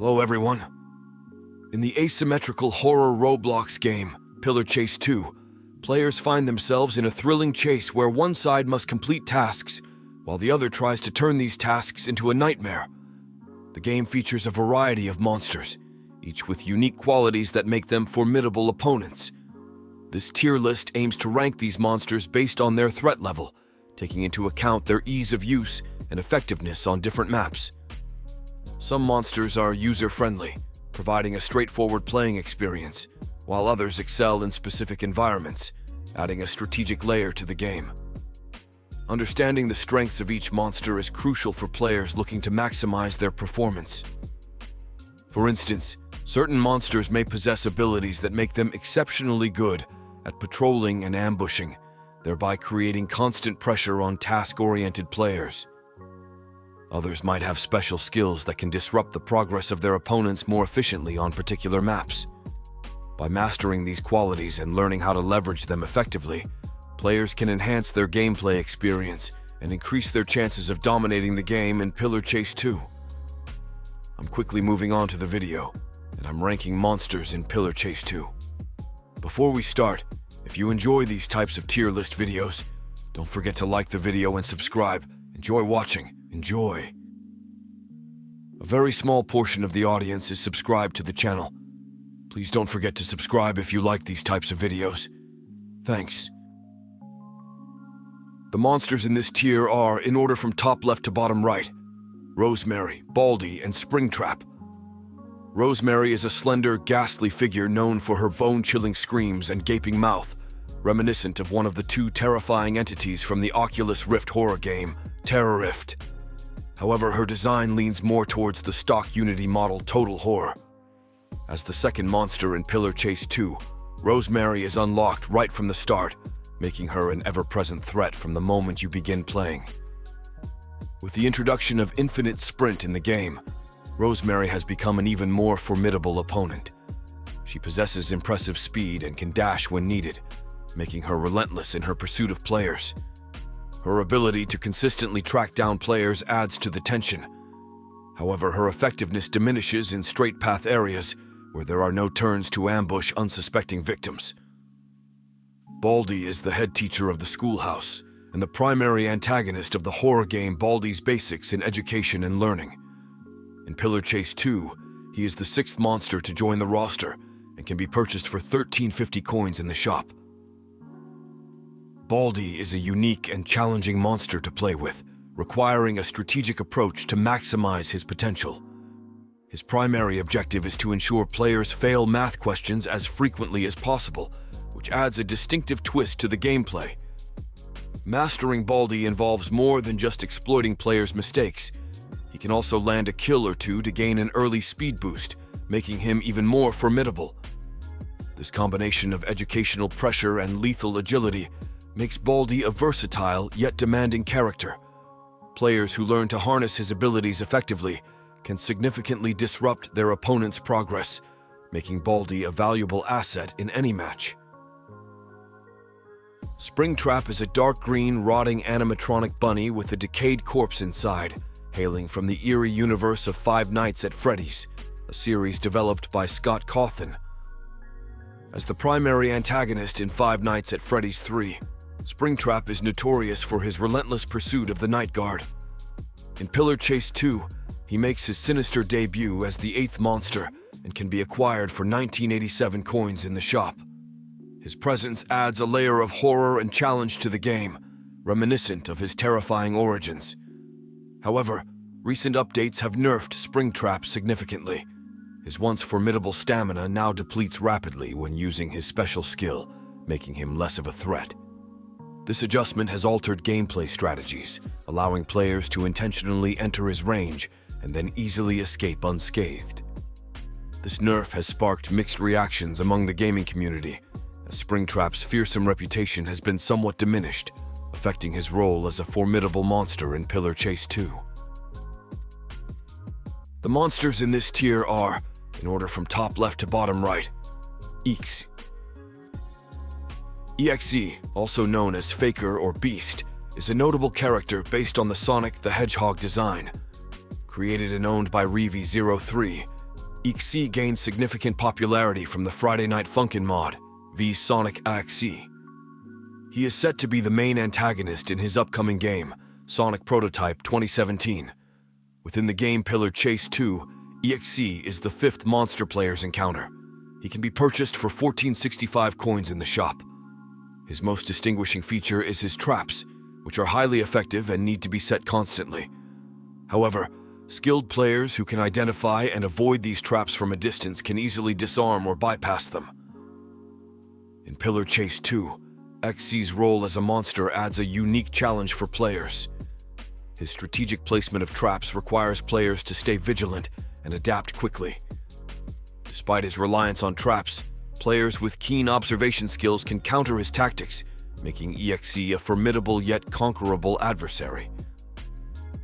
Hello everyone. In the asymmetrical horror Roblox game, Pillar Chase 2, players find themselves in a thrilling chase where one side must complete tasks, while the other tries to turn these tasks into a nightmare. The game features a variety of monsters, each with unique qualities that make them formidable opponents. This tier list aims to rank these monsters based on their threat level, taking into account their ease of use and effectiveness on different maps. Some monsters are user-friendly, providing a straightforward playing experience, while others excel in specific environments, adding a strategic layer to the game. Understanding the strengths of each monster is crucial for players looking to maximize their performance. For instance, certain monsters may possess abilities that make them exceptionally good at patrolling and ambushing, thereby creating constant pressure on task-oriented players. Others might have special skills that can disrupt the progress of their opponents more efficiently on particular maps. By mastering these qualities and learning how to leverage them effectively, players can enhance their gameplay experience and increase their chances of dominating the game in Pillar Chase 2. I'm quickly moving on to the video, and I'm ranking monsters in Pillar Chase 2. Before we start, if you enjoy these types of tier list videos, don't forget to like the video and subscribe. Enjoy watching. Enjoy. A very small portion of the audience is subscribed to the channel. Please don't forget to subscribe if you like these types of videos. Thanks. The monsters in this tier are, in order from top left to bottom right, Rosemary, Baldy, and Springtrap. Rosemary is a slender, ghastly figure known for her bone-chilling screams and gaping mouth, reminiscent of one of the two terrifying entities from the Oculus Rift horror game, Terror Rift. However, her design leans more towards the stock Unity model Total Horror. As the second monster in Pillar Chase 2, Rosemary is unlocked right from the start, making her an ever-present threat from the moment you begin playing. With the introduction of infinite sprint in the game, Rosemary has become an even more formidable opponent. She possesses impressive speed and can dash when needed, making her relentless in her pursuit of players. Her ability to consistently track down players adds to the tension. However, her effectiveness diminishes in straight-path areas where there are no turns to ambush unsuspecting victims. Baldy is the head teacher of the schoolhouse and the primary antagonist of the horror game Baldi's Basics in Education and Learning. In Pillar Chase 2, he is the sixth monster to join the roster and can be purchased for 1350 coins in the shop. Baldy is a unique and challenging monster to play with, requiring a strategic approach to maximize his potential. His primary objective is to ensure players fail math questions as frequently as possible, which adds a distinctive twist to the gameplay. Mastering Baldy involves more than just exploiting players' mistakes. He can also land a kill or two to gain an early speed boost, making him even more formidable. This combination of educational pressure and lethal agility makes Baldy a versatile yet demanding character. Players who learn to harness his abilities effectively can significantly disrupt their opponent's progress, making Baldy a valuable asset in any match. Springtrap is a dark green, rotting animatronic bunny with a decayed corpse inside, hailing from the eerie universe of Five Nights at Freddy's, a series developed by Scott Cawthon. As the primary antagonist in Five Nights at Freddy's 3, Springtrap is notorious for his relentless pursuit of the Night Guard. In Pillar Chase 2, he makes his sinister debut as the eighth monster and can be acquired for 1987 coins in the shop. His presence adds a layer of horror and challenge to the game, reminiscent of his terrifying origins. However, recent updates have nerfed Springtrap significantly. His once formidable stamina now depletes rapidly when using his special skill, making him less of a threat. This adjustment has altered gameplay strategies, allowing players to intentionally enter his range and then easily escape unscathed. This nerf has sparked mixed reactions among the gaming community, as Springtrap's fearsome reputation has been somewhat diminished, affecting his role as a formidable monster in Pillar Chase 2. The monsters in this tier are, in order from top left to bottom right, Eeks. EXE, also known as Faker or Beast, is a notable character based on the Sonic the Hedgehog design. Created and owned by Revi03, Exe gained significant popularity from the Friday Night Funkin' mod, vs Sonic Exe. He is set to be the main antagonist in his upcoming game, Sonic Prototype 2017. Within the game Pillar Chase 2, Exe is the 5th monster players encounter. He can be purchased for 1465 coins in the shop. His most distinguishing feature is his traps, which are highly effective and need to be set constantly. However, skilled players who can identify and avoid these traps from a distance can easily disarm or bypass them. In Pillar Chase 2, Exe's role as a monster adds a unique challenge for players. His strategic placement of traps requires players to stay vigilant and adapt quickly. Despite his reliance on traps, players with keen observation skills can counter his tactics, making Exe a formidable yet conquerable adversary.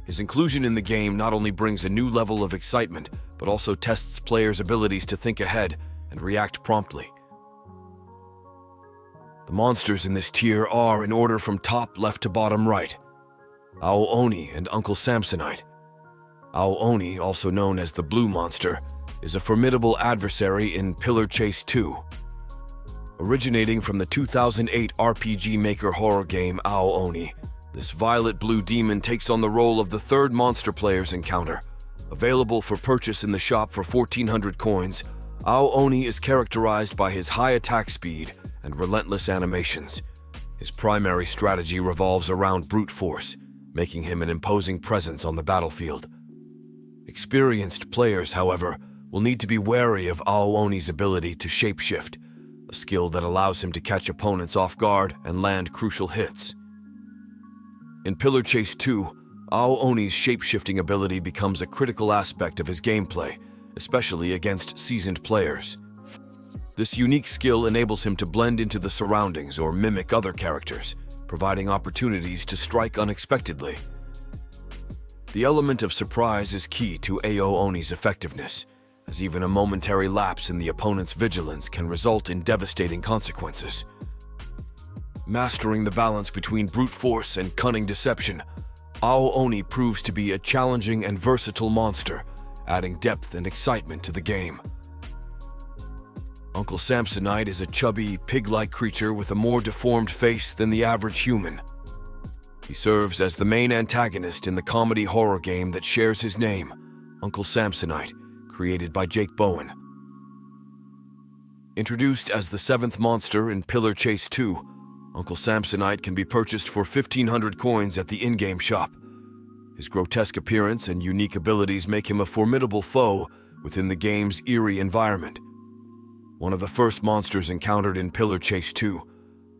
His inclusion in the game not only brings a new level of excitement, but also tests players' abilities to think ahead and react promptly. The monsters in this tier are, in order from top left to bottom right, Ao Oni and Uncle Samsonite. Ao Oni, also known as the Blue Monster, is a formidable adversary in Pillar Chase 2. Originating from the 2008 RPG Maker horror game Ao Oni, this violet-blue demon takes on the role of the 3rd monster players encounter. Available for purchase in the shop for 1400 coins, Ao Oni is characterized by his high attack speed and relentless animations. His primary strategy revolves around brute force, making him an imposing presence on the battlefield. Experienced players, however, will need to be wary of Ao Oni's ability to shapeshift, a skill that allows him to catch opponents off guard and land crucial hits. In Pillar Chase 2, Ao Oni's shapeshifting ability becomes a critical aspect of his gameplay, especially against seasoned players. This unique skill enables him to blend into the surroundings or mimic other characters, providing opportunities to strike unexpectedly. The element of surprise is key to Ao Oni's effectiveness, as even a momentary lapse in the opponent's vigilance can result in devastating consequences. Mastering the balance between brute force and cunning deception, Ao Oni proves to be a challenging and versatile monster, adding depth and excitement to the game. Uncle Samsonite is a chubby, pig-like creature with a more deformed face than the average human. He serves as the main antagonist in the comedy horror game that shares his name, Uncle Samsonite, created by Jake Bowen. Introduced as the 7th monster in Pillar Chase 2, Uncle Samsonite can be purchased for 1500 coins at the in-game shop. His grotesque appearance and unique abilities make him a formidable foe within the game's eerie environment. One of the first monsters encountered in Pillar Chase 2,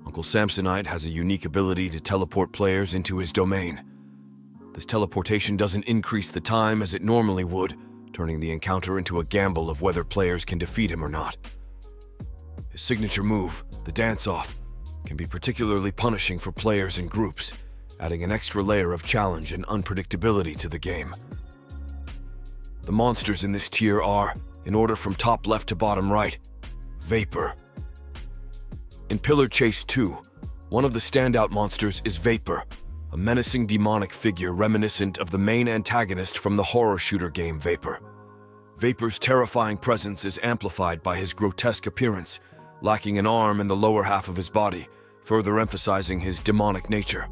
Uncle Samsonite has a unique ability to teleport players into his domain. This teleportation doesn't increase the time as it normally would, turning the encounter into a gamble of whether players can defeat him or not. His signature move, the dance-off, can be particularly punishing for players in groups, adding an extra layer of challenge and unpredictability to the game. The monsters in this tier are, in order from top left to bottom right, Vapor. In Pillar Chase 2, one of the standout monsters is Vapor, a menacing demonic figure reminiscent of the main antagonist from the horror shooter game Vapor. Vapor's terrifying presence is amplified by his grotesque appearance, lacking an arm in the lower half of his body, further emphasizing his demonic nature.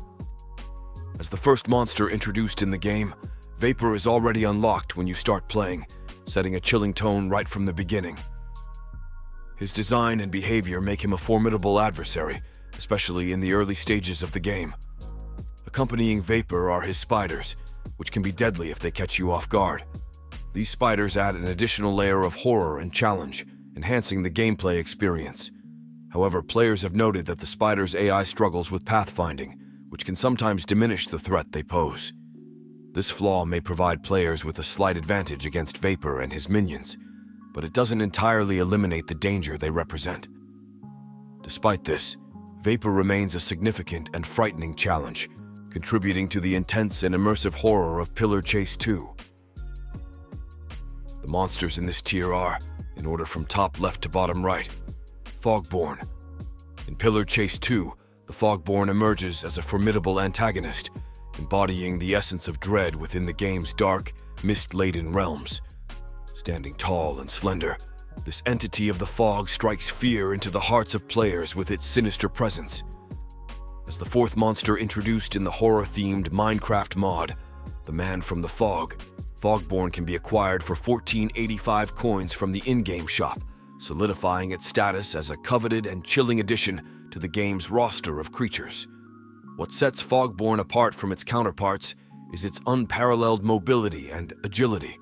As the first monster introduced in the game, Vapor is already unlocked when you start playing, setting a chilling tone right from the beginning. His design and behavior make him a formidable adversary, especially in the early stages of the game. Accompanying Vapor are his spiders, which can be deadly if they catch you off guard. These spiders add an additional layer of horror and challenge, enhancing the gameplay experience. However, players have noted that the spiders' AI struggles with pathfinding, which can sometimes diminish the threat they pose. This flaw may provide players with a slight advantage against Vapor and his minions, but it doesn't entirely eliminate the danger they represent. Despite this, Vapor remains a significant and frightening challenge, contributing to the intense and immersive horror of Pillar Chase 2. The monsters in this tier are, in order from top left to bottom right, Fogborn. In Pillar Chase 2, the Fogborn emerges as a formidable antagonist, embodying the essence of dread within the game's dark, mist-laden realms. Standing tall and slender, this entity of the fog strikes fear into the hearts of players with its sinister presence. As the fourth monster introduced in the horror-themed Minecraft mod, the Man from the Fog, Fogborn can be acquired for 1485 coins from the in-game shop, solidifying its status as a coveted and chilling addition to the game's roster of creatures. What sets Fogborn apart from its counterparts is its unparalleled mobility and agility.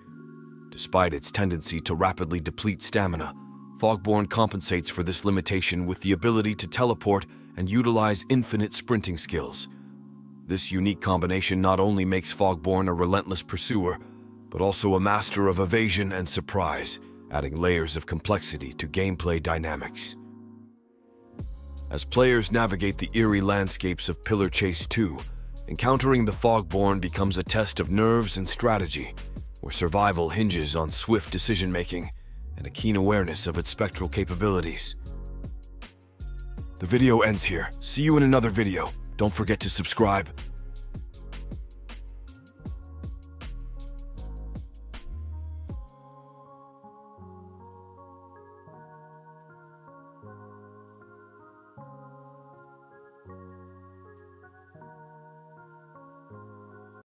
Despite its tendency to rapidly deplete stamina, Fogborn compensates for this limitation with the ability to teleport and utilize infinite sprinting skills. This unique combination not only makes Fogborn a relentless pursuer, but also a master of evasion and surprise, adding layers of complexity to gameplay dynamics. As players navigate the eerie landscapes of Pillar Chase 2, encountering the Fogborn becomes a test of nerves and strategy, where survival hinges on swift decision-making and a keen awareness of its spectral capabilities. The video ends here. See you in another video. Don't forget to subscribe.